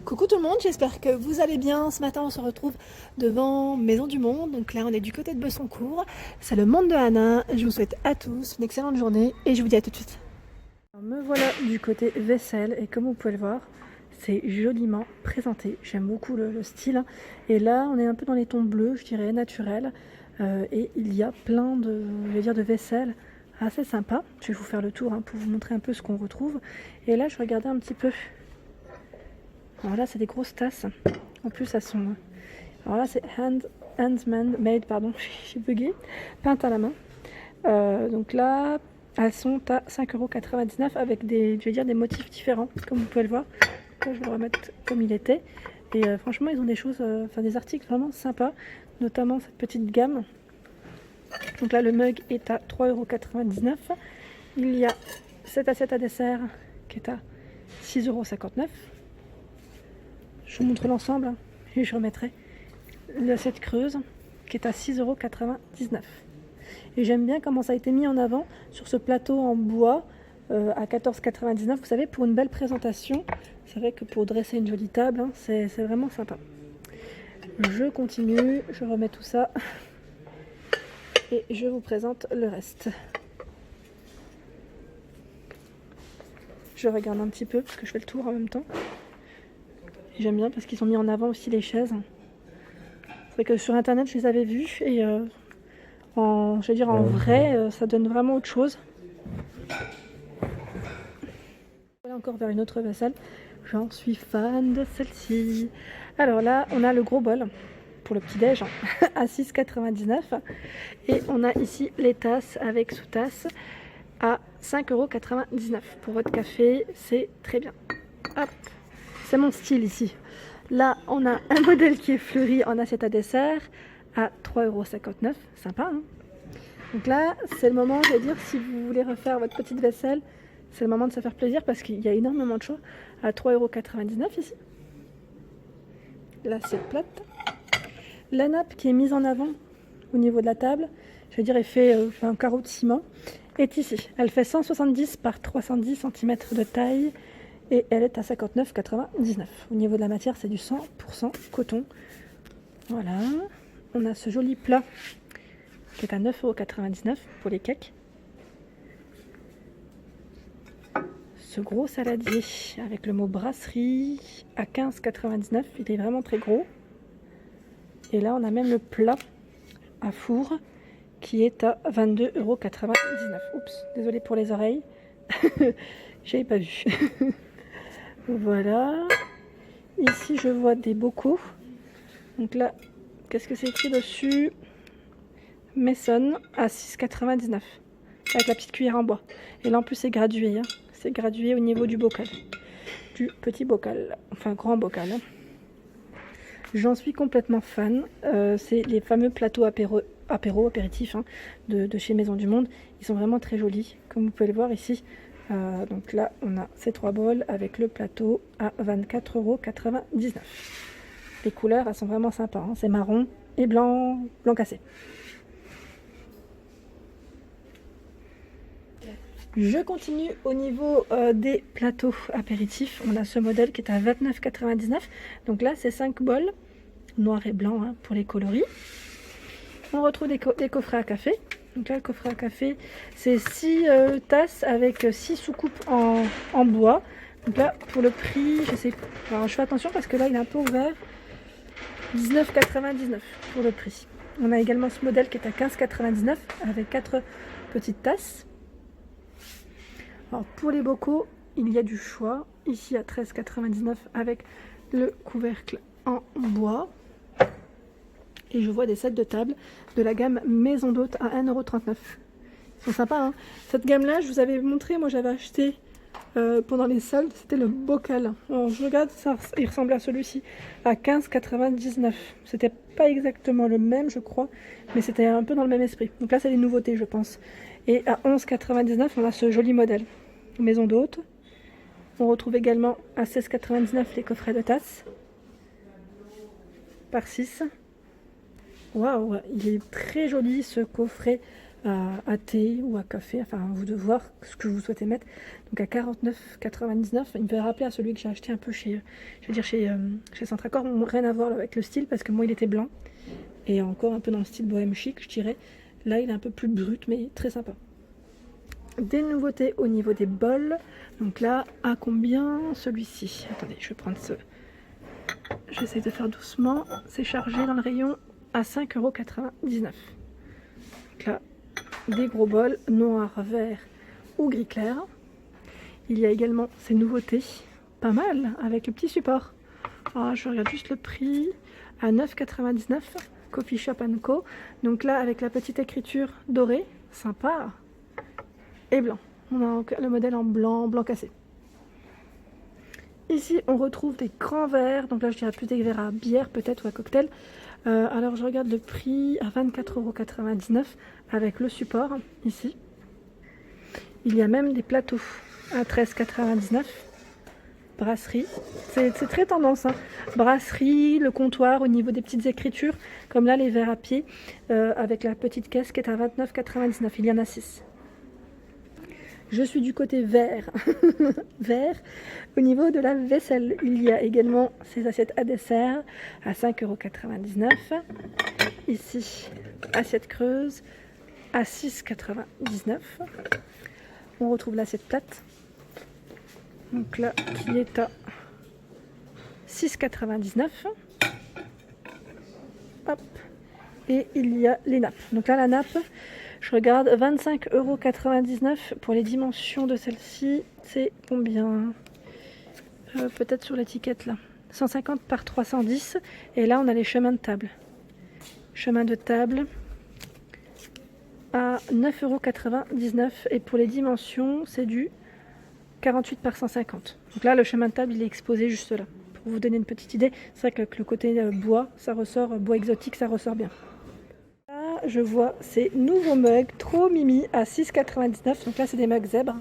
Coucou tout le monde, j'espère que vous allez bien. Ce matin on se retrouve devant Maison du Monde. Donc là on est du côté de Bessancourt. C'est le monde de Anna. Je vous souhaite à tous une excellente journée et je vous dis à tout de suite. Alors, me voilà du côté vaisselle et comme vous pouvez le voir, c'est joliment présenté. J'aime beaucoup le style. Et là on est un peu dans les tons bleus, je dirais naturels. Et il y a plein de vaisselle assez sympa. Je vais vous faire le tour pour vous montrer un peu ce qu'on retrouve. Et là je regardais un petit peu. Alors là, c'est des grosses tasses. En plus, elles sont... Alors là, c'est handman made, pardon, j'ai bugué. Peintes à la main. Donc là, elles sont à 5,99 € avec des motifs différents, comme vous pouvez le voir. Là, je vais le remettre comme il était. Et franchement, ils ont des choses, des articles vraiment sympas, notamment cette petite gamme. Donc là, le mug est à 3,99 €. Il y a cette assiette à dessert qui est à 6,59 €. Je vous montre l'ensemble et je remettrai l'assiette creuse qui est à 6,99 €. Et j'aime bien comment ça a été mis en avant sur ce plateau en bois à 14,99 €. Vous savez, pour une belle présentation, c'est vrai que pour dresser une jolie table, c'est vraiment sympa. Je continue, je remets tout ça et je vous présente le reste. Je regarde un petit peu parce que je fais le tour en même temps. J'aime bien parce qu'ils ont mis en avant aussi les chaises. C'est vrai que sur internet je les avais vues et en vrai ça donne vraiment autre chose. Voilà encore vers une autre vaisselle. J'en suis fan de celle-ci. Alors là on a le gros bol pour le petit déj à 6,99 € et on a ici les tasses avec sous-tasse à 5,99 €. Pour votre café, c'est très bien. Hop. C'est mon style ici. Là, on a un modèle qui est fleuri en assiette à dessert à 3,59 €. Sympa, hein? Donc là, c'est le moment, je vais dire, si vous voulez refaire votre petite vaisselle, c'est le moment de se faire plaisir parce qu'il y a énormément de choix à 3,99 € ici. L'assiette plate. La nappe qui est mise en avant au niveau de la table, je veux dire, elle fait un carreau de ciment, est ici. Elle fait 170 par 310 cm de taille. Et elle est à 59,99 €. Au niveau de la matière, c'est du 100% coton. Voilà. On a ce joli plat qui est à 9,99 € pour les cakes. Ce gros saladier avec le mot brasserie à 15,99 €. Il est vraiment très gros. Et là, on a même le plat à four qui est à 22,99 €. Oups, désolé pour les oreilles. J'avais pas vu. Voilà. Ici, je vois des bocaux. Donc là, qu'est-ce que c'est écrit dessus? Mason à 6,99 € avec la petite cuillère en bois. Et là, en plus, c'est gradué. C'est gradué au niveau du bocal. Du petit bocal. Enfin, grand bocal. J'en suis complètement fan. C'est les fameux plateaux apéritifs de chez Maison du Monde. Ils sont vraiment très jolis. Comme vous pouvez le voir ici. Donc là on a ces trois bols avec le plateau à 24,99 €. Les couleurs elles sont vraiment sympas, c'est marron et blanc cassé. Je continue au niveau des plateaux apéritifs. On a ce modèle qui est à 29,99 €. Donc là c'est 5 bols noir et blanc pour les coloris. On retrouve des coffrets à café. Donc là, le coffret à café, c'est 6 tasses avec 6 soucoupes en bois. Donc là, pour le prix, je sais pas. Alors, je fais attention parce que là, il est un peu ouvert. 19,99 € pour le prix. On a également ce modèle qui est à 15,99 € avec 4 petites tasses. Alors, pour les bocaux, il y a du choix. Ici, à 13,99 € avec le couvercle en bois. Et je vois des sets de table de la gamme Maison d'Hôte à 1,39 €. Ils sont sympas, Cette gamme-là, je vous avais montré, moi j'avais acheté pendant les soldes, c'était le bocal. Alors, je regarde, il ressemble à celui-ci, à 15,99 €. C'était pas exactement le même, je crois, mais c'était un peu dans le même esprit. Donc là, c'est des nouveautés, je pense. Et à 11,99 €, on a ce joli modèle. Maison d'Hôte. On retrouve également à 16,99 € les coffrets de tasses. Par 6. Waouh, il est très joli ce coffret à thé ou à café, enfin à vous de voir ce que vous souhaitez mettre. Donc à 49,99 €, il me fait rappeler à celui que j'ai acheté un peu chez, je veux dire chez Centracor. Bon, rien à voir avec le style parce que moi il était blanc et encore un peu dans le style bohème chic, je dirais. Là il est un peu plus brut mais très sympa. Des nouveautés au niveau des bols. Donc là, à combien celui-ci? Attendez, je vais prendre ce... J'essaie de faire doucement. C'est chargé dans le rayon à 5,99 €. Donc là, des gros bols noir, vert ou gris clair. Il y a également ces nouveautés, pas mal, avec le petit support. Alors, je regarde juste le prix, à 9,99 €, Coffee Shop & Co. Donc là, avec la petite écriture dorée, sympa, et blanc. On a le modèle en blanc, blanc cassé. Ici, on retrouve des grands verres, donc là, je dirais plus des verres à bière peut-être ou à cocktail. Alors, je regarde le prix à 24,99 € avec le support, ici. Il y a même des plateaux à 13,99 €. Brasserie, c'est très tendance, hein. Brasserie, le comptoir au niveau des petites écritures, comme là, les verres à pied, avec la petite caisse qui est à 29,99 €. Il y en a 6. Je suis du côté vert. Vert. Au niveau de la vaisselle, il y a également ces assiettes à dessert à 5,99 €. Ici, assiette creuse à 6,99 €. On retrouve l'assiette plate. Donc là, qui est à 6,99 €. Hop. Et il y a les nappes. Donc là, la nappe, je regarde 25,99 € pour les dimensions de celle-ci. C'est combien? Peut-être sur l'étiquette là. 150 par 310. Et là, on a les chemins de table. Chemin de table à 9,99 €. Et pour les dimensions, c'est du 48 par 150. Donc là, le chemin de table, il est exposé juste là. Pour vous donner une petite idée, c'est vrai que le côté bois, ça ressort, bois exotique, ça ressort bien. Là, je vois ces nouveaux mugs, trop mimi, à 6,99 €. Donc là, c'est des mugs zèbres,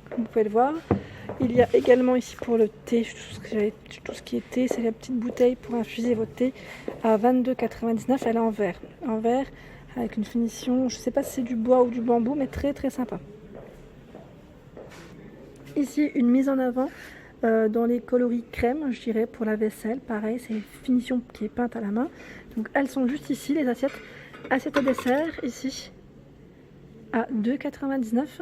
comme vous pouvez le voir. Il y a également ici pour le thé, tout ce qui est thé, c'est la petite bouteille pour infuser votre thé à 22,99 €. Elle est en verre. En verre, avec une finition, je ne sais pas si c'est du bois ou du bambou, mais très très sympa. Ici, une mise en avant dans les coloris crème, je dirais, pour la vaisselle. Pareil, c'est une finition qui est peinte à la main. Donc, elles sont juste ici, les assiettes. Assiette à dessert, ici, à 2,99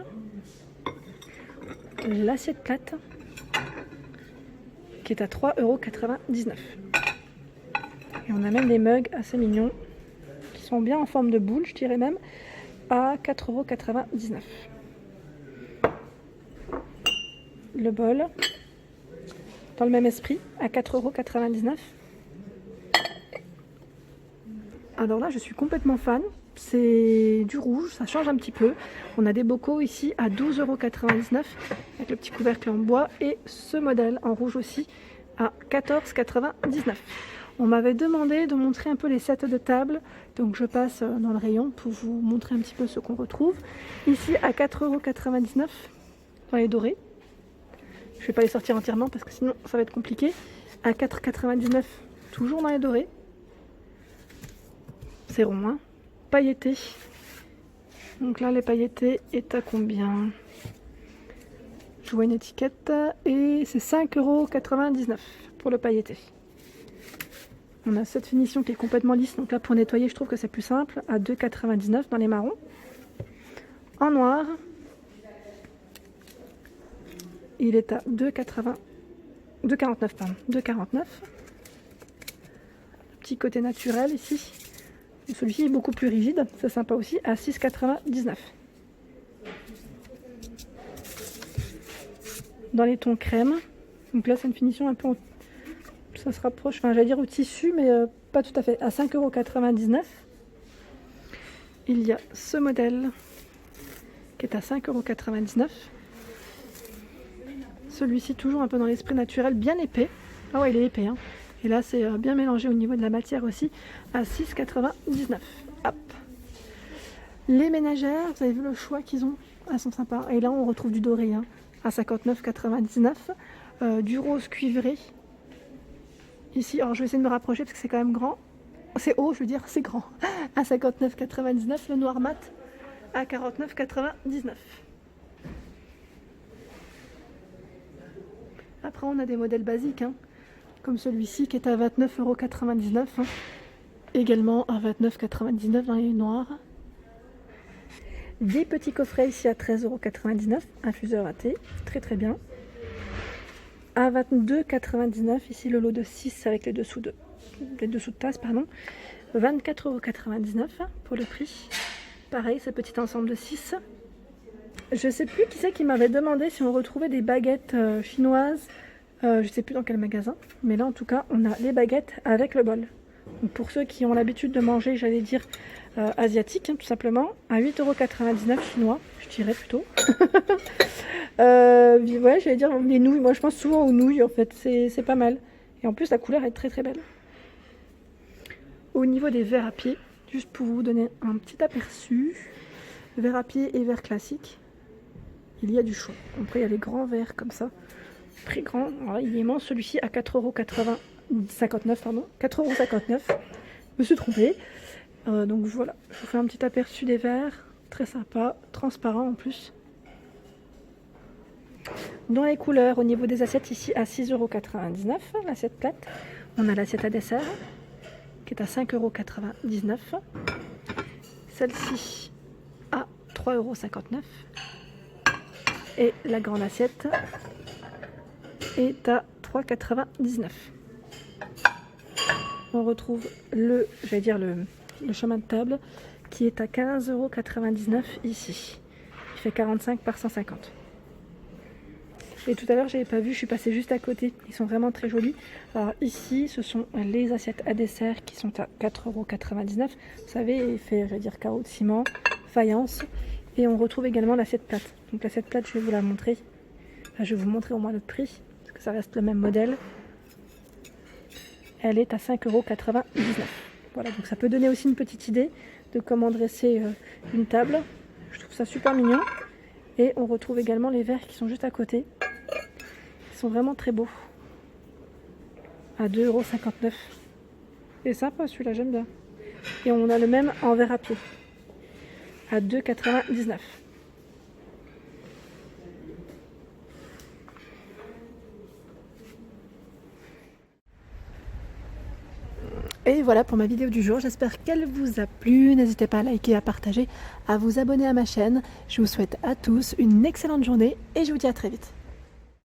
€. L'assiette plate, qui est à 3,99 €. Et on a même des mugs assez mignons, qui sont bien en forme de boule, je dirais même, à 4,99 €. Le bol, dans le même esprit, à 4,99 €. Alors là, je suis complètement fan. C'est du rouge, ça change un petit peu. On a des bocaux ici à 12,99 € avec le petit couvercle en bois et ce modèle en rouge aussi à 14,99 €. On m'avait demandé de montrer un peu les sets de table, donc je passe dans le rayon pour vous montrer un petit peu ce qu'on retrouve. Ici à 4,99 € dans les dorés. Je ne vais pas les sortir entièrement parce que sinon ça va être compliqué. À 4,99 €, toujours dans les dorés. C'est rond, hein. Pailleté. Donc là, les pailletés est à combien? Je vois une étiquette et c'est 5,99 € pour le pailleté. On a cette finition qui est complètement lisse. Donc là, pour nettoyer, je trouve que c'est plus simple. À 2,99 € dans les marrons. En noir, il est à 2,49 €. 2,49 €. Petit côté naturel ici. Celui-ci est beaucoup plus rigide, c'est sympa aussi, à 6,99 €. Dans les tons crème, donc là c'est une finition un peu, ça se rapproche, enfin j'allais dire au tissu, mais pas tout à fait, à 5,99 €. Il y a ce modèle qui est à 5,99 €. Celui-ci toujours un peu dans l'esprit naturel, bien épais. Ah ouais, il est épais, hein. Et là, c'est bien mélangé au niveau de la matière aussi, à 6,99 €. Hop. Les ménagères, vous avez vu le choix qu'ils ont? Elles sont sympas. Et là, on retrouve du doré, hein, à 59,99 €. Du rose cuivré. Ici, alors je vais essayer de me rapprocher parce que c'est quand même grand. C'est haut, je veux dire, c'est grand. À 59,99 €. Le noir mat à 49,99 €. Après on a des modèles basiques, hein, comme celui-ci qui est à 29,99 €, hein, également à 29,99 € dans les noirs. Des petits coffrets ici à 13,99 €, infuseur à thé, très très bien. À 22,99 € ici le lot de 6 avec les dessous de tasse, pardon. 24,99 € pour le prix. Pareil, ce petit ensemble de 6. Je sais plus qui c'est qui m'avait demandé si on retrouvait des baguettes chinoises. Je sais plus dans quel magasin, mais là en tout cas on a les baguettes avec le bol. Donc pour ceux qui ont l'habitude de manger, j'allais dire asiatique, hein, tout simplement, à 8,99 € chinois, je dirais plutôt. Ouais, j'allais dire les nouilles. Moi je pense souvent aux nouilles en fait, c'est pas mal. Et en plus la couleur est très très belle. Au niveau des verres à pied, juste pour vous donner un petit aperçu, verre à pied et verre classique, il y a du choix. Après il y a les grands verres comme ça, très grands. Alors, il est immense, celui-ci à 4,59 €, pardon, 4,59 €. Je me suis trompée. Donc voilà, je vous fais un petit aperçu des verres, très sympa, transparent en plus. Dans les couleurs, au niveau des assiettes, ici à 6,99 €, l'assiette plate. On a l'assiette à dessert qui est à 5,99 €. Celle-ci à 3,59 €. Et la grande assiette est à 3,99 €. On retrouve le chemin de table qui est à 15,99 € ici. Il fait 45 par 150. Et tout à l'heure, j'avais pas vu, je suis passée juste à côté. Ils sont vraiment très jolis. Alors ici, ce sont les assiettes à dessert qui sont à 4,99 €. Vous savez, il fait, carreau de ciment, faïence. Et on retrouve également l'assiette plate. Donc l'assiette plate, je vais vous la montrer. Enfin, je vais vous montrer au moins le prix, parce que ça reste le même modèle. Elle est à 5,99 €. Voilà, donc ça peut donner aussi une petite idée de comment dresser une table. Je trouve ça super mignon. Et on retrouve également les verres qui sont juste à côté. Ils sont vraiment très beaux. À 2,59 €. C'est sympa celui-là, j'aime bien. Et on a le même en verre à pied. À 2,99 €. Et voilà pour ma vidéo du jour, j'espère qu'elle vous a plu. N'hésitez pas à liker, à partager, à vous abonner à ma chaîne. Je vous souhaite à tous une excellente journée et je vous dis à très vite.